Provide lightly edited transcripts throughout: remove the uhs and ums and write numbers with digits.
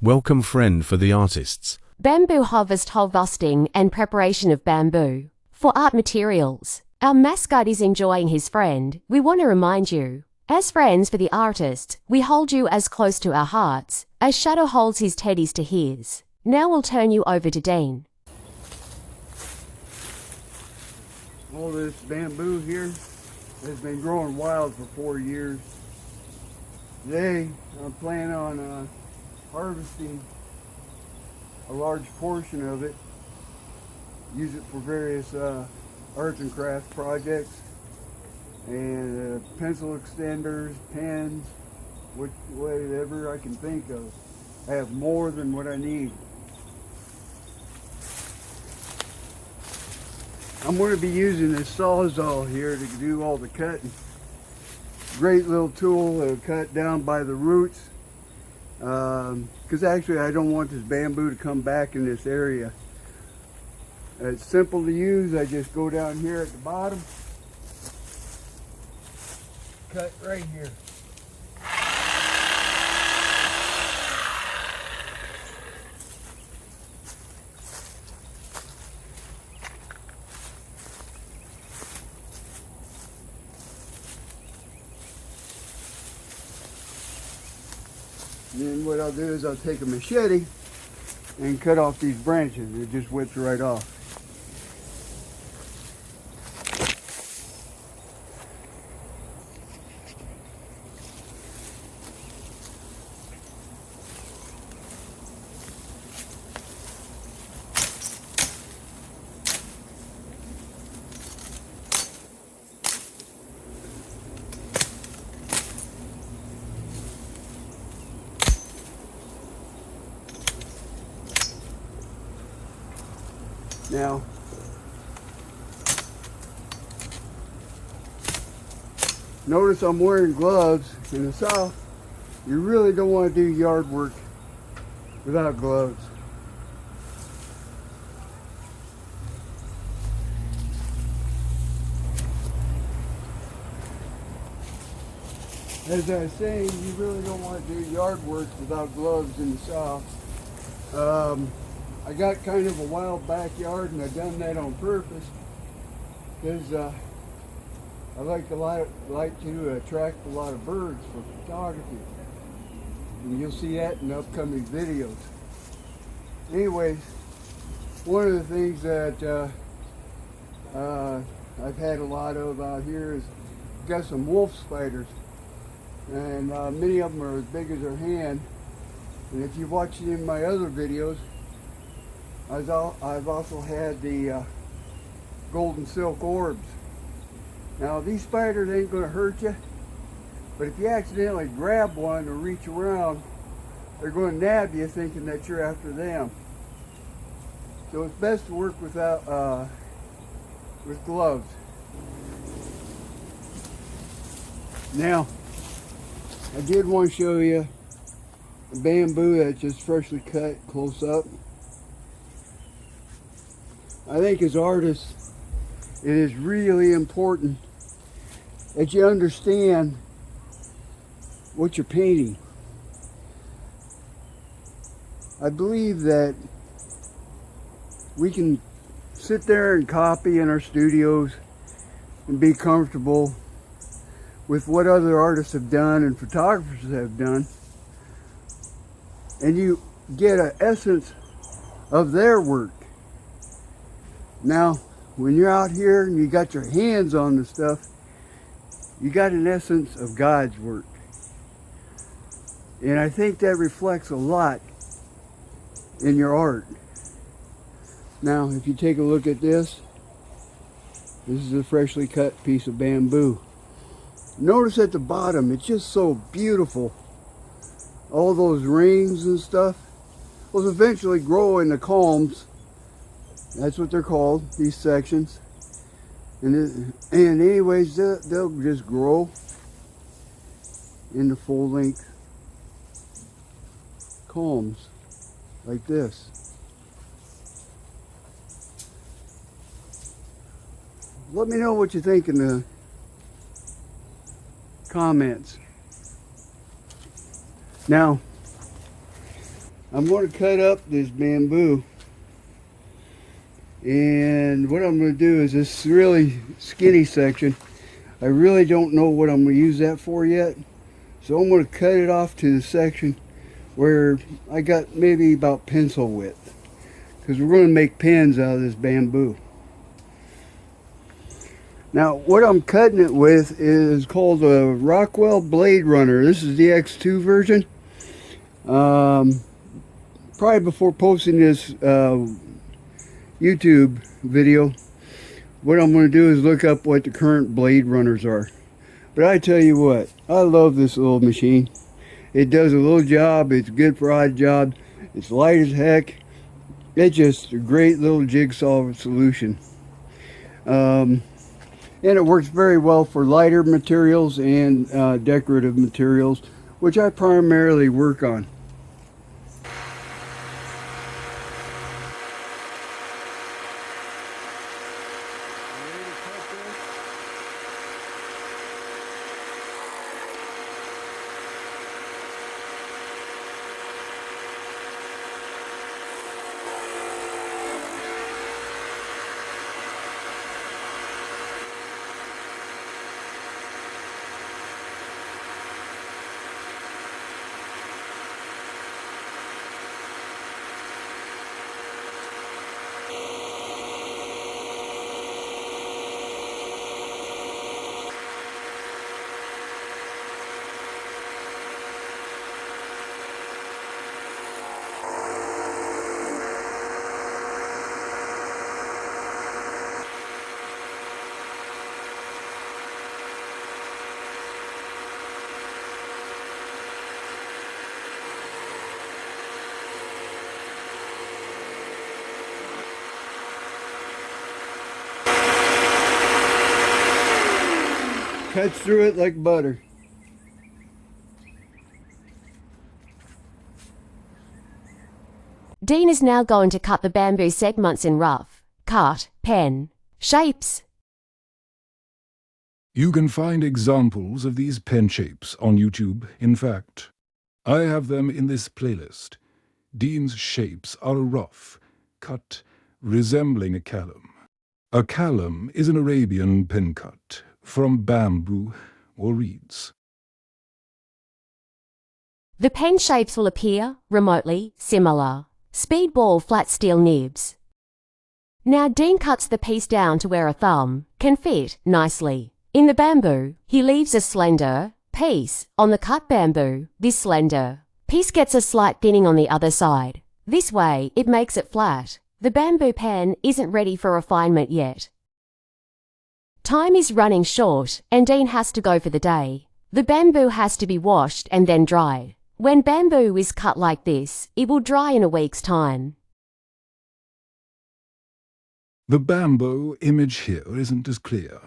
Welcome friend for the artists. Bamboo harvesting and preparation of bamboo. For art materials, our mascot is enjoying his friend. We want to remind you, as friends for the artist, we hold you as close to our hearts as Shadow holds his teddies to his. Now we'll turn you over to Dean. All this bamboo here has been growing wild for 4 years. Today, I'm planning on harvesting a large portion of it, use it for various arts and crafts projects, and pencil extenders, pens, whatever I can think of. I have more than what I need. I'm going to be using this Sawzall here to do all the cutting. Great little tool to cut down by the roots, because actually I don't want this bamboo to come back in this area. It's simple to use. I just go down here at the bottom, cut right here. Then what I'll do is I'll take a machete and cut off these branches. It just whips right off. Now, notice I'm wearing gloves. In the South, you really don't want to do yard work without gloves. As I was saying, you really don't want to do yard work without gloves in the South. I got kind of a wild backyard, and I've done that on purpose because I like to attract a lot of birds for photography, and you'll see that in upcoming videos. Anyways, one of the things that I've had a lot of out here is got some wolf spiders, and many of them are as big as their hand. And if you've watched any of my other videos, I've also had the golden silk orbs. Now these spiders ain't going to hurt you, but if you accidentally grab one or reach around, they're going to nab you thinking that you're after them. So it's best to work with gloves. Now, I did want to show you a bamboo that's just freshly cut close up. I think as artists, it is really important that you understand what you're painting. I believe that we can sit there and copy in our studios and be comfortable with what other artists have done and photographers have done, and you get an essence of their work. Now, when you're out here and you got your hands on the stuff, you got an essence of God's work. And I think that reflects a lot in your art. Now, if you take a look at this is a freshly cut piece of bamboo. Notice at the bottom, it's just so beautiful. All those rings and stuff will eventually grow into culms. That's what they're called, these sections. And anyways, they'll just grow into full-length culms like this. Let me know what you think in the comments. Now, I'm going to cut up this bamboo, and what I'm going to do is this really skinny section. I really don't know what I'm going to use that for yet, so I'm going to cut it off to the section where I got maybe about pencil width, because we're going to make pens out of this bamboo. Now what I'm cutting it with is called a Rockwell Bladerunner. This is the X2 version. Probably before posting this YouTube video, what I'm going to do is look up what the current blade runners are. But I tell you what, I love this little machine. It does a little job. It's good for odd job. It's light as heck. It's just a great little jigsaw solution. And it works very well for lighter materials and decorative materials, which I primarily work on. Cuts through it like butter. Dean is now going to cut the bamboo segments in rough cut pen shapes. You can find examples of these pen shapes on YouTube. In fact, I have them in this playlist. Dean's shapes are rough, cut, resembling a callum. A callum is an Arabian pen cut from bamboo or reeds. The pen shapes will appear remotely similar. Speedball flat steel nibs. Now Dean cuts the piece down to where a thumb can fit nicely. In the bamboo, he leaves a slender piece on the cut bamboo. This slender piece gets a slight thinning on the other side. This way, it makes it flat. The bamboo pen isn't ready for refinement yet. Time is running short, and Dean has to go for the day. The bamboo has to be washed and then dried. When bamboo is cut like this, it will dry in a week's time. The bamboo image here isn't as clear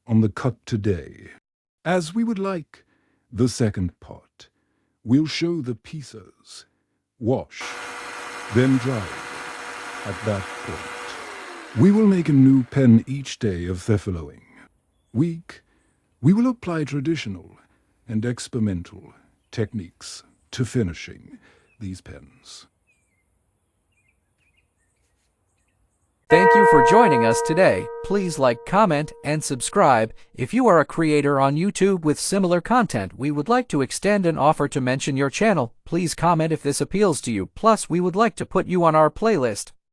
on the cut today. As we would like the second part, we'll show the pieces, wash, then dry. At that point, we will make a new pen each day of the following week. We will apply traditional and experimental techniques to finishing these pens. Thank you for joining us today. Please like, comment, and subscribe. If you are a creator on YouTube with similar content, we would like to extend an offer to mention your channel. Please comment if this appeals to you. Plus, we would like to put you on our playlist.